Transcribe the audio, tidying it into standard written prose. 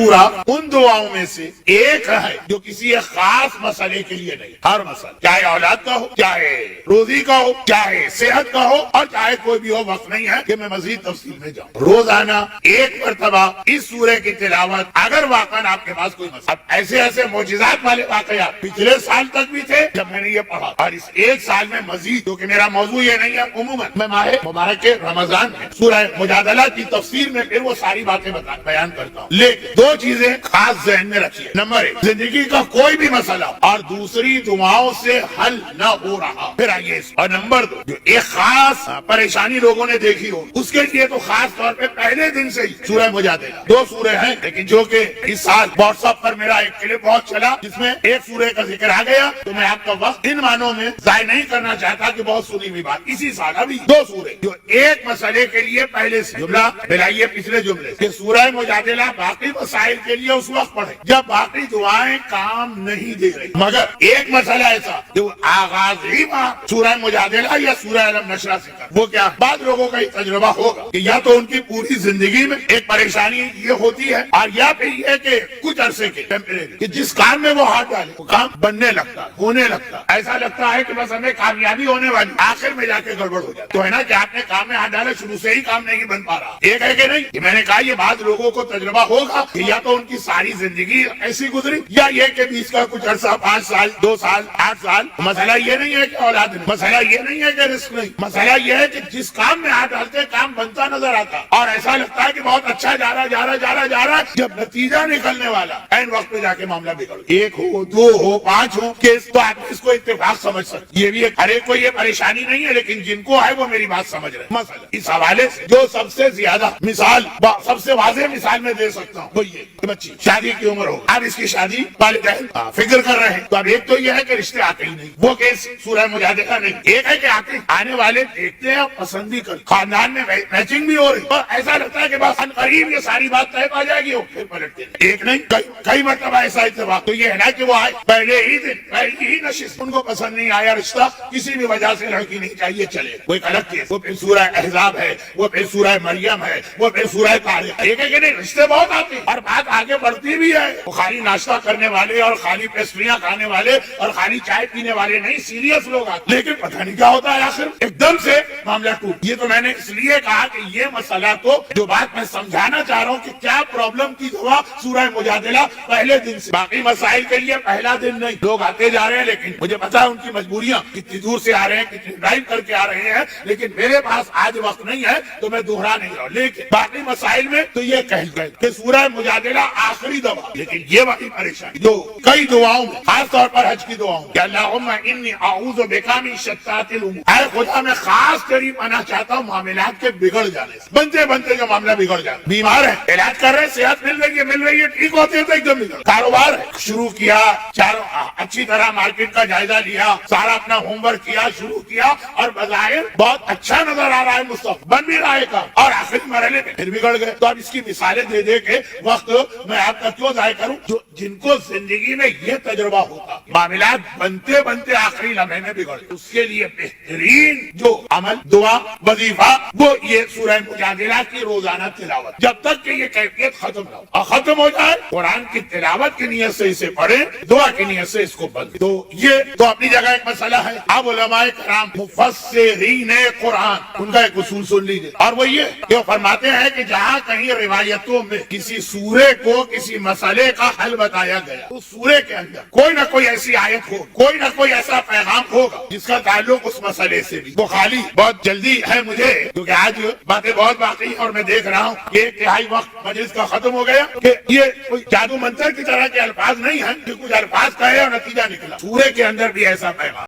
سورہ ان دعاؤں میں سے ایک ہے جو کسی ایک خاص مسئلے کے لیے نہیں، ہر مسئلہ، چاہے اولاد کا ہو، چاہے روزی کا ہو، چاہے صحت کا ہو، اور چاہے کوئی بھی ہو، وقت نہیں ہے کہ میں مزید تفصیل میں جاؤں۔ روزانہ ایک مرتبہ اس سورے کی تلاوت، اگر واقعا آپ کے پاس کوئی مسئلہ، ایسے ایسے معجزات والے واقعات پچھلے سال تک بھی تھے جب میں نے یہ پڑھا، اور اس ایک سال میں مزید، کیونکہ میرا موضوع یہ نہیں ہے، عموماً میں ماہ مبارک رمضان میں سورہ مجادلہ کی تفسیر میں پھر وہ ساری باتیں بیان کرتا ہوں، لیکن دو چیزیں خاص ذہن میں رکھیے۔ نمبر ایک، زندگی کا کوئی بھی مسئلہ اور دوسری دعاؤں سے حل نہ ہو رہا، پھر آئیے اس، اور نمبر دو، جو ایک خاص پریشانی لوگوں نے دیکھی ہو، اس کے لیے تو خاص طور پہ پہلے دن سے ہی سورہ مجادلہ، دو سورے ہیں، لیکن جو کہ اس سال واٹس ایپ پر میرا ایک کلپ بہت چلا جس میں ایک سورے کا ذکر آ گیا، تو میں آپ کا وقت ان معنوں میں ضائع نہیں کرنا چاہتا کہ بہت سنی ہوئی بات، اسی سال ابھی دو سورے جو ایک مسئلے کے لیے پہلے سے جملہ ملائیے پچھلے جملے کہ سورہ مجادلہ باقی مسائل کے لیے اس وقت پڑھے جب باقی دعائیں کام نہیں دے رہی، مگر ایک مسئلہ ایسا جو آغاز ہی سورہ مجادلہ یا سورہ علم نشرہ سے کر، وہ کیا بعض لوگوں کا یہ تجربہ ہوگا کہ یا تو ان کی پوری زندگی میں ایک پریشانی یہ ہوتی ہے، اور یا پھر یہ کہ کچھ عرصے کے ٹیمپریری کہ جس کام میں وہ ہاتھ ڈالے وہ کام بننے لگتا، ہونے لگتا، ایسا لگتا ہے کہ بس ہمیں کامیابی ہونے والی، آخر میں جا کے گڑبڑ ہو جاتا تو ہے نا کہ آپ نے کام میں ہاتھ ڈالا، شروع سے ہی کام نہیں بن پا رہا، ایک ہے کہ نہیں، کہ میں نے کہا یہ بعض لوگوں کو تجربہ ہوگا کہ یا تو ان کی ساری زندگی ایسی گزری، یا یہ کہ بیچ کا کچھ عرصہ 5 سال 2 سال 8 سال، مسئلہ یہ نہیں ہے کہ اولاد نہیں، مسئلہ یہ نہیں ہے کہ رزق نہیں، مسئلہ یہ ہے کہ جس کام میں ہاتھ ڈالتے کام بنتا نظر آتا، اور ایسا لگتا ہے کہ بہت اچھا جا رہا، جب نتیجہ نکلنے والا عین وقت پہ جا کے معاملہ بگڑ، ایک ہو 2 ہو 5 ہو کیس، تو آپ اس کو اتفاق سمجھ سکتے، یہ بھی ہر ایک کو یہ پریشانی نہیں ہے، لیکن جن کو ہے وہ میری بات سمجھ رہے ہیں۔ مسئلہ اس حوالے سے جو سب سے زیادہ مثال، سب سے واضح مثال میں دے سکتا ہوں وہ یہ کہ بچی شادی کی عمر ہو، اب اس کی شادی والدین فکر کر رہے ہیں، تو اب ایک تو یہ ہے کہ رشتے آتے ہی نہیں، وہ کیس سورہ مجادلہ نہیں، ایک ہے کہ آنے والے دیکھتے ہیں، پسند بھی کر، خاندان میں میچنگ بھی ہو رہی، اور ایسا لگتا ہے کہ بس قریب یہ ساری بات طے پا جائے گی، وہ پھر پلٹتے ہیں، ایک نہیں کئی مرتبہ ایسا اتفاق، تو یہ ہے نا کہ وہ آئے پہلے ہی دن پہلی ہی نشست، ان کو پسند نہیں آیا رشتہ، کسی بھی وجہ سے لڑکی نہیں چاہیے، چلے وہ ایک الگ کیس، وہ پھر سورہ احزاب ہے، وہ پھر سورہ مریم ہے، وہ پھر سورہ طارق ہے، ایک ہے کہ نہیں رشتے بہت آتے ہیں، اور بات آگے بڑھتی بھی ہے، وہ خالی ناشتہ کرنے والے اور خالی پیسٹریاں کھانے والے اور خالی چائے پینے والے نہیں، سیریس لوگ آتے، لیکن پتہ نہیں کیا ہوتا ہے آخر ایک دم سے معاملہ ٹوٹ۔ یہ تو میں نے اس لیے کہا کہ یہ مسئلہ تو جو بات میں سمجھانا چاہ رہا ہوں کہ کیا پرابلم کی دوا سورہ مجادلہ پہلے دن سے، باقی مسائل کے لیے پہلا دن نہیں، لوگ آتے جا رہے ہیں، لیکن مجھے پتا ہے ان کی مجبوریاں، کتنی دور سے آ رہے ہیں، کتنی ڈرائیو کر کے آ رہے ہیں، لیکن میرے پاس آج وقت نہیں ہے تو میں دوہرا نہیں رہا، لیکن باقی مسائل میں تو یہ کہہ گئے کہ سورہ مجادلہ آخری دوا، لیکن یہ والی پریشانی جو کئی دعاؤں میں، خاص طور پر حج کی دعاؤں میں کہ اللہم انی اعوذ بک من شتات الامور، اے خدا میں خاص تیری پناہ چاہتا ہوں معاملات کے بگڑ جانے سے، بنتے بنتے جو معاملہ بگڑ جاتا، بیمار ہے علاج کر رہے، صحت مل رہی ہے ٹھیک ہوتے ہیں تو ایک دم بگڑ، کاروبار ہے شروع کیا، چاروں اچھی طرح مارکیٹ کا جائزہ لیا، سارا اپنا ہوم ورک کیا، شروع کیا، اور بظاہر بہت اچھا نظر آ رہا ہے، مستقبل بن بھی رہا ہے کام، اور آخری مرحلے میں پھر بگڑ گئے، تو اب اس کی مثالیں دے دے کے وقت میں آپ کا کیوں ضائع کروں، جن کو زندگی میں یہ تجربہ ہوتا معاملات بنتے بنتے آخری لمحے میں بگڑ گئے، اس کے لیے بہترین جو عمل، دعا، وظیفہ، وہ یہ سورہ مجادلہ کی روزانہ تلاوت، جب تک کہ یہ کیفیت ختم نہ ہو، اور ختم ہو جائے قرآن کی تلاوت کی نیت سے اسے پڑھیں، دعا کی نیت سے اس کو بند، تو یہ تو اپنی جگہ ایک مسئلہ ہے۔ اب علماء کرام مفسرین قرآن ان کا ایک اصول سن لیجیے، اور وہ یہ کہ وہ فرماتے ہیں کہ جہاں کہیں روایتوں میں کسی سورے کو کسی مسئلے کا حل بتایا گیا، اس سورے کے اندر کوئی نہ کوئی ایسی آیت ہو، کوئی نہ کوئی ایسا پیغام ہوگا جس کا تعلق اس مسئلے سے بھی۔ بخاری بہت جلدی ہے مجھے کیونکہ آج باتیں بہت باقی ہیں، اور میں دیکھ رہا ہوں کہ 1/3 وقت مجلس کا ختم ہو گیا، کہ یہ کوئی جادو منتر کی طرح کے الفاظ نہیں ہیں کہ کچھ الفاظ کہے اور نتیجہ نکلا، سورے کے اندر بھی ایسا پیغام